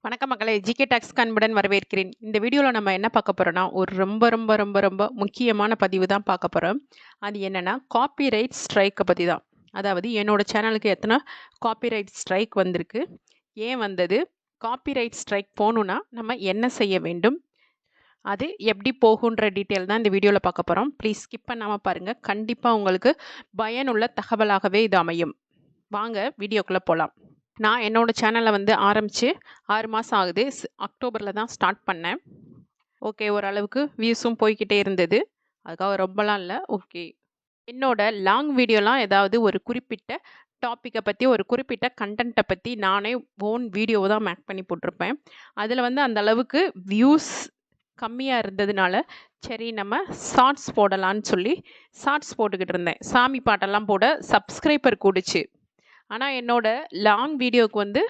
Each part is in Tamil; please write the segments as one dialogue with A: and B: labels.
A: வணக்கம் மக்களே, ஜிகே டாக்ஸ் அன்புடன் வரவேற்கிறேன். இந்த வீடியோவில் நம்ம என்ன பார்க்க போறோம்னா, ஒரு ரொம்ப ரொம்ப ரொம்ப ரொம்ப முக்கியமான பதிவு தான் பார்க்க போறோம். அது என்னன்னா, காப்பிரைட் ஸ்ட்ரைக்கை பற்றி தான். அதாவது என்னோட சேனலுக்கு எத்தனை காப்பிரைட் ஸ்ட்ரைக் வந்திருக்கு, ஏன் வந்தது, காப்பிரைட் ஸ்ட்ரைக் போகணுன்னா நம்ம என்ன செய்ய வேண்டும், அது எப்படி போகுன்ற டீட்டெயில் தான் இந்த வீடியோவில் பார்க்க போகிறோம். ப்ளீஸ் ஸ்கிப் பண்ணாமல் பாருங்கள். கண்டிப்பாக உங்களுக்கு பயனுள்ள தகவலாகவே இது அமையும். வாங்க வீடியோக்குள்ளே போகலாம். நான் என்னோட சேனலை வந்து ஆரம்பித்து 6 மாதம் ஆகுது. அக்டோபரில் தான் ஸ்டார்ட் பண்ணேன். ஓகே, ஓரளவுக்கு வியூஸும் போய்கிட்டே இருந்தது. அதுக்காக ரொம்பலாம் இல்லை. ஓகே, என்னோட லாங் வீடியோலாம் ஏதாவது ஒரு குறிப்பிட்ட டாப்பிக்கை பற்றி, ஒரு குறிப்பிட்ட கண்டென்ட்டை பற்றி நானே ஓன் வீடியோவை தான் மேக் பண்ணி போட்டிருப்பேன். அதில் வந்து அந்த அளவுக்கு வியூஸ் கம்மியாக இருந்ததுனால சரி நம்ம ஷார்ட்ஸ் போடலான்னு சொல்லி ஷார்ட்ஸ் போட்டுக்கிட்டு இருந்தேன். சாமி பாட்டெல்லாம் போட சப்ஸ்கிரைபர் கூடுச்சு. ஆனால் என்னோட லாங் வீடியோவுக்கு வந்து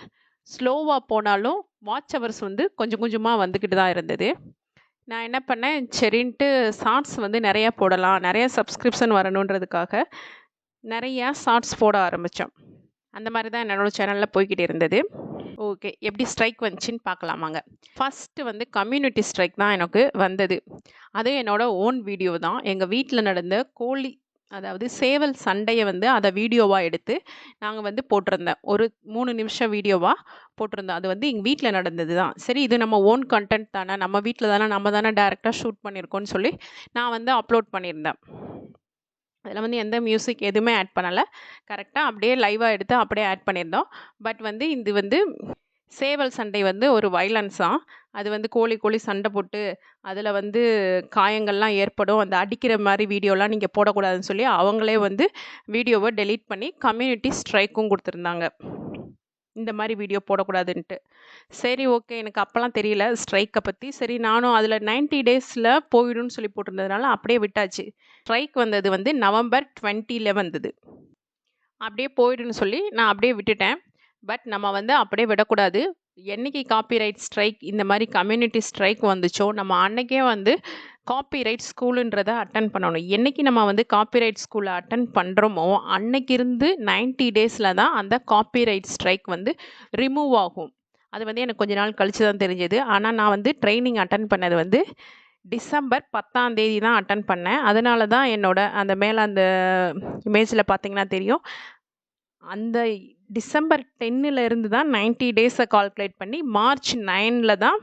A: ஸ்லோவாக போனாலும் வாட்ச் ஹவர்ஸ் வந்து கொஞ்சம் கொஞ்சமாக வந்துக்கிட்டு தான் இருந்தது. நான் என்ன பண்ணேன், சரின்ட்டு ஷார்ட்ஸ் வந்து நிறையா போடலாம், நிறைய சப்ஸ்கிரிப்ஷன் வரணுன்றதுக்காக நிறையா ஷார்ட்ஸ் போட ஆரம்பித்தோம். அந்த மாதிரி தான் என்னோட சேனலில் போய்கிட்டு இருந்தது. ஓகே, எப்படி ஸ்ட்ரைக் வந்துச்சுன்னு பார்க்கலாமாங்க. ஃபஸ்ட்டு வந்து கம்யூனிட்டி ஸ்ட்ரைக் தான் எனக்கு வந்தது. அது என்னோட ஓன் வீடியோ தான். எங்கள் வீட்டில் நடந்த கோழி, அதாவது சேவல் சண்டையை வந்து அதை வீடியோவாக எடுத்து நாங்கள் வந்து போட்டிருந்தேன். ஒரு 3 நிமிஷம் வீடியோவாக போட்டிருந்தோம். அது வந்து எங்கள் வீட்டில் நடந்தது தான். சரி, இது நம்ம ஓன் கண்டென்ட் தானே, நம்ம வீட்டில் தானே, நம்ம தானே டேரெக்டாக ஷூட் பண்ணியிருக்கோன்னு சொல்லி நான் வந்து அப்லோட் பண்ணியிருந்தேன். அதில் வந்து எந்த மியூசிக் எதுவுமே ஆட் பண்ணலை. கரெக்டாக அப்படியே லைவாக எடுத்து அப்படியே ஆட் பண்ணியிருந்தோம். பட் வந்து இது வந்து சேவல் சண்டை வந்து ஒரு வைலன்ஸாக, அது வந்து கோழி சண்டை போட்டு அதில் வந்து காயங்கள்லாம் ஏற்படும், அந்த அடிக்கிற மாதிரி வீடியோலாம் நீங்கள் போடக்கூடாதுன்னு சொல்லி அவங்களே வந்து வீடியோவை டெலீட் பண்ணி கம்யூனிட்டி ஸ்ட்ரைக்கும் கொடுத்துருந்தாங்க, இந்த மாதிரி வீடியோ போடக்கூடாதுன்ட்டு. சரி, ஓகே, எனக்கு அப்போல்லாம் தெரியல ஸ்ட்ரைக்கை பற்றி. சரி, நானும் அதில் 90 டேஸில் போயிடும்னு சொல்லி போட்டிருந்ததுனால அப்படியே விட்டாச்சு. ஸ்ட்ரைக் வந்தது வந்து நவம்பர் 20ல் வந்தது. அப்படியே போயிடுன்னு சொல்லி நான் அப்படியே விட்டுட்டேன். பட் நம்ம வந்து அப்படியே விடக்கூடாது. என்னைக்கு காப்பிரைட் ஸ்ட்ரைக், இந்த மாதிரி கம்யூனிட்டி ஸ்ட்ரைக் வந்துச்சோ, நம்ம அன்னைக்கே வந்து காப்பிரைட் ஸ்கூலுன்றதை அட்டன் பண்ணணும். என்னைக்கு நம்ம வந்து காப்பிரைட் ஸ்கூலை அட்டன் பண்ணுறோமோ அன்னைக்கு இருந்து 90 டேஸில் தான் அந்த காப்பிரைட் ஸ்ட்ரைக் வந்து ரிமூவ் ஆகும். அது வந்து எனக்கு கொஞ்ச நாள் கழிச்சு தான் தெரிஞ்சது. ஆனால் நான் வந்து ட்ரைனிங் அட்டன் பண்ணது வந்து டிசம்பர் 10ஆம் தேதி தான் அட்டன் பண்ணேன். அதனால தான் என்னோட அந்த மேலே அந்த இமேஜில் பார்த்தீங்கன்னா தெரியும், அந்த டிசம்பர் 10ல் இருந்து தான் 90 டேஸை கால்குலேட் பண்ணி மார்ச் 9ல் தான்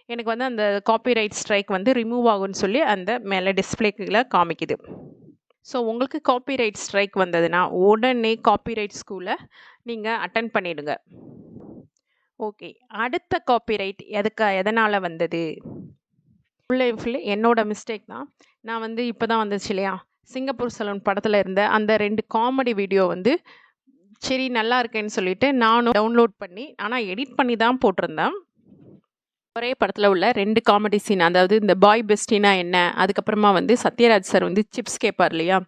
A: எனக்கு வந்து அந்த காப்பிரைட் ஸ்ட்ரைக் வந்து ரிமூவ் ஆகும்னு சொல்லி அந்த மேலே டிஸ்பிளேக்கில் காமிக்குது. ஸோ உங்களுக்கு காப்பிரைட் ஸ்ட்ரைக் வந்ததுன்னா உடனே காப்பிரைட் ஸ்கூலை நீங்கள் அட்டன் பண்ணிடுங்க. ஓகே, அடுத்த காப்பிரைட் எதனால் வந்தது? ஃபுல்லு என்னோட மிஸ்டேக் தான். நான் வந்து இப்போ தான் வந்துச்சு இல்லையா, சிங்கப்பூர் சலூன் படத்தில் இருந்த அந்த 2 காமெடி வீடியோ வந்து சரி நல்லா இருக்கேன்னு சொல்லிட்டு நானும் டவுன்லோட் பண்ணி, ஆனால் எடிட் பண்ணி தான் போட்டிருந்தேன். ஒரே படத்தில் உள்ள 2 காமெடி சீன், அதாவது இந்த பாய் பெஸ்டினா என்ன, அதுக்கப்புறமா வந்து சத்யராஜ் சார் வந்து சிப்ஸ் கேட்பார் இல்லையா,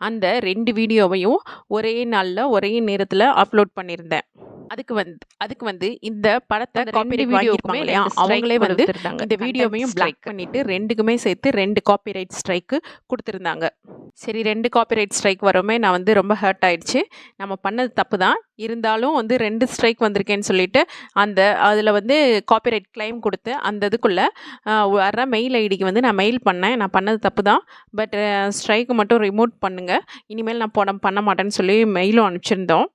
A: அந்த 2 வீடியோவையும் ஒரே நாளில் ஒரே நேரத்தில் அப்லோட் பண்ணியிருந்தேன். அதுக்கு வந்து இந்த படத்தை காப்பிரைட் வாங்கியிருப்பாங்க இல்லையா, அவங்களே வந்து இந்த வீடியோவையும் பிளாக் பண்ணிட்டு 2க்குமே சேர்த்து 2 காப்பிரைட் ஸ்ட்ரைக்கு கொடுத்துருந்தாங்க. சரி, 2 காப்பிரைட் ஸ்ட்ரைக் வரவுமே நான் வந்து ரொம்ப ஹர்ட் ஆயிடுச்சு. நம்ம பண்ணது தப்பு தான், இருந்தாலும் வந்து 2 ஸ்ட்ரைக் வந்திருக்கேன்னு சொல்லிட்டு அதில் வந்து காப்பிரைட் கிளைம் கொடுத்து அந்த இதுக்குள்ளே வர மெயில் ஐடிக்கு வந்து நான் மெயில் பண்ணேன். நான் பண்ணது தப்பு தான், பட் ஸ்ட்ரைக்கு மட்டும் ரிமூவ் பண்ணுங்கள், இனிமேல் நான் பண்ண மாட்டேன்னு சொல்லி மெயிலும் அனுப்பிச்சிருந்தோம்.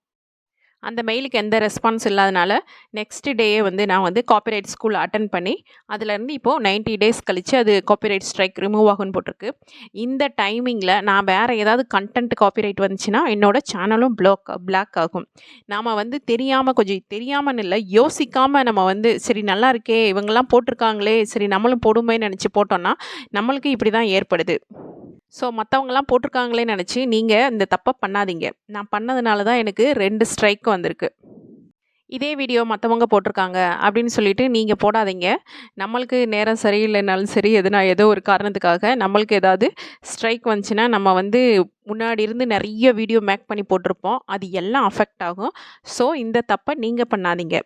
A: அந்த மெயிலுக்கு எந்த ரெஸ்பான்ஸ் இல்லாதனால நெக்ஸ்ட் டேயே வந்து நான் வந்து காப்பிரைட் ஸ்கூல் அட்டன் பண்ணி அதுலேருந்து இப்போது 90 டேஸ் கழித்து அது காப்பிரைட் ஸ்ட்ரைக் ரிமூவ் ஆகும்னு போட்டிருக்கு. இந்த டைமிங்கில் நான் வேறு ஏதாவது கண்டென்ட் காப்பிரைட் வந்துச்சுன்னா என்னோடய சேனலும் பிளாக் ஆகும். நாம் வந்து கொஞ்சம் தெரியாமல் இல்லை, யோசிக்காமல் நம்ம வந்து சரி நல்லா இருக்கே இவங்கெல்லாம் போட்டிருக்காங்களே, சரி நம்மளும் போடுமேன்னு நினச்சி போட்டோன்னா நம்மளுக்கு இப்படி தான் ஏற்படுது. ஸோ மற்றவங்கலாம் போட்டிருக்காங்களே நினச்சி நீங்கள் இந்த தப்பை பண்ணாதீங்க. நான் பண்ணதுனால தான் எனக்கு 2 ஸ்ட்ரைக் வந்திருக்கு. இதே வீடியோ மற்றவங்க போட்டிருக்காங்க அப்படின்னு சொல்லிட்டு நீங்கள் போடாதீங்க. நம்மளுக்கு நேரம் சரியில்லைனாலும் சரி, ஏதோ ஒரு காரணத்துக்காக நம்மளுக்கு ஏதாவது ஸ்ட்ரைக் வந்துச்சுன்னா நம்ம வந்து முன்னாடி இருந்து நிறைய வீடியோ மேக் பண்ணி போட்டிருப்போம், அது எல்லாம் அஃபெக்ட் ஆகும். ஸோ இந்த தப்பை நீங்கள் பண்ணாதீங்க.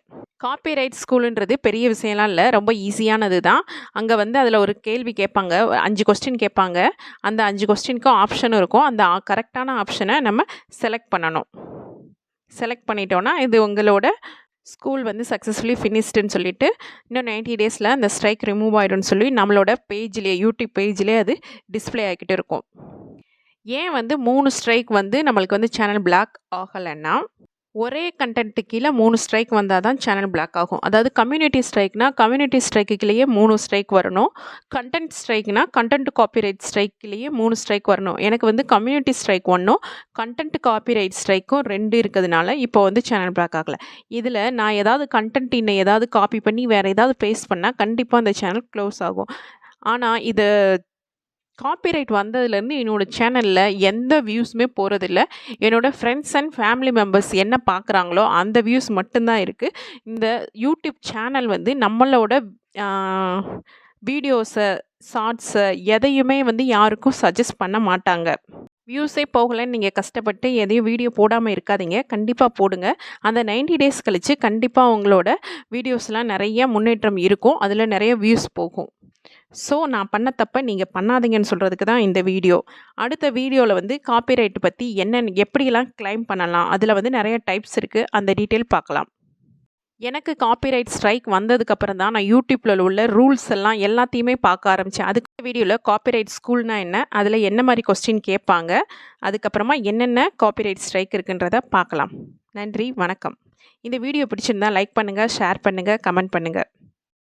A: காப்பிரைட் ஸ்கூலுன்றது பெரிய விஷயம்லாம் இல்லை, ரொம்ப ஈஸியானது தான். அங்கே வந்து அதில் ஒரு கேள்வி கேட்பாங்க, 5 கொஸ்டின் கேட்பாங்க. அந்த 5 கொஸ்டினுக்கும் ஆப்ஷன் இருக்கும். அந்த கரெக்டான ஆப்ஷனை நம்ம செலக்ட் பண்ணணும். செலக்ட் பண்ணிட்டோன்னா இது உங்களோட ஸ்கூல் வந்து சக்ஸஸ்ஃபுல்லி ஃபினிஷ்டுன்னு சொல்லிட்டு இன்னும் 90 டேஸில் அந்த ஸ்ட்ரைக் ரிமூவ் ஆகிடும்னு சொல்லி நம்மளோட பேஜ்லேயே யூடியூப் பேஜ்லேயே அது டிஸ்ப்ளே ஆகிக்கிட்டு இருக்கும். ஏன் வந்து 3 ஸ்ட்ரைக் வந்து நம்மளுக்கு வந்து சேனல் பிளாக் ஆகலைன்னா, ஒரே கண்டென்ட்டு கீழே 3 ஸ்ட்ரைக் வந்தால் தான் சேனல் பிளாக் ஆகும். அதாவது கம்யூனிட்டி ஸ்ட்ரைக்னா கம்யூனிட்டி ஸ்ட்ரைக்குலேயே 3 ஸ்ட்ரைக் வரணும். கண்டென்ட் ஸ்ட்ரைக்னா கண்டென்ட் காப்பிரைட் ஸ்ட்ரைக்லேயே 3 ஸ்ட்ரைக் வரணும். எனக்கு வந்து கம்யூனிட்டி ஸ்ட்ரைக் 1ம் கண்டென்ட் காப்பிரைட் ஸ்ட்ரைக்கும் 2 இருக்கிறதுனால இப்போ வந்து சேனல் பிளாக் ஆகலை. இதில் நான் ஏதாவது கண்டென்ட் இன்னும் ஏதாவது காப்பி பண்ணி வேறு ஏதாவது பேஸ்ட் பண்ணால் கண்டிப்பாக அந்த சேனல் க்ளோஸ் ஆகும். ஆனால் இது காப்பிரைட் வந்ததுலேருந்து என்னோடய சேனலில் எந்த வியூஸுமே போகிறதில்ல. என்னோடய ஃப்ரெண்ட்ஸ் அண்ட் ஃபேமிலி மெம்பர்ஸ் என்ன பார்க்குறாங்களோ அந்த வியூஸ் மட்டும்தான் இருக்குது. இந்த யூடியூப் சேனல் வந்து நம்மளோட வீடியோஸை, ஷார்ட்ஸை எதையுமே வந்து யாருக்கும் சஜஸ்ட் பண்ண மாட்டாங்க. வியூஸே போகலைன்னு நீங்கள் கஷ்டப்பட்டு எதையும் வீடியோ போடாமல் இருக்காதீங்க. கண்டிப்பாக போடுங்க. அந்த 90 டேஸ் கழித்து கண்டிப்பாக உங்களோட வீடியோஸ்லாம் நிறைய முன்னேற்றம் இருக்கும். அதில் நிறைய வியூஸ் போகும். ஸோ நான் பண்ண தப்பை நீங்கள் பண்ணாதீங்கன்னு சொல்கிறதுக்கு தான் இந்த வீடியோ. அடுத்த வீடியோவில் வந்து காப்பிரைட் பற்றி எப்படியெல்லாம் கிளைம் பண்ணலாம், அதில் வந்து நிறைய டைப்ஸ் இருக்குது. அந்த டீட்டெயில் பார்க்கலாம். எனக்கு காப்பிரைட் ஸ்ட்ரைக் வந்ததுக்கப்புறம் தான் நான் யூடியூப்பில் உள்ள ரூல்ஸ் எல்லாம் எல்லாத்தையுமே பார்க்க ஆரம்பித்தேன். அதுக்கு வீடியோவில் காப்பிரைட் ஸ்கூல்னா என்ன, அதில் என்ன மாதிரி கொஸ்டின் கேட்பாங்க, அதுக்கப்புறமா என்னென்ன காப்பிரைட் ஸ்ட்ரைக் இருக்குன்றதை பார்க்கலாம். நன்றி, வணக்கம். இந்த வீடியோ பிடிச்சிருந்தா லைக் பண்ணுங்கள், ஷேர் பண்ணுங்கள், கமெண்ட் பண்ணுங்கள்.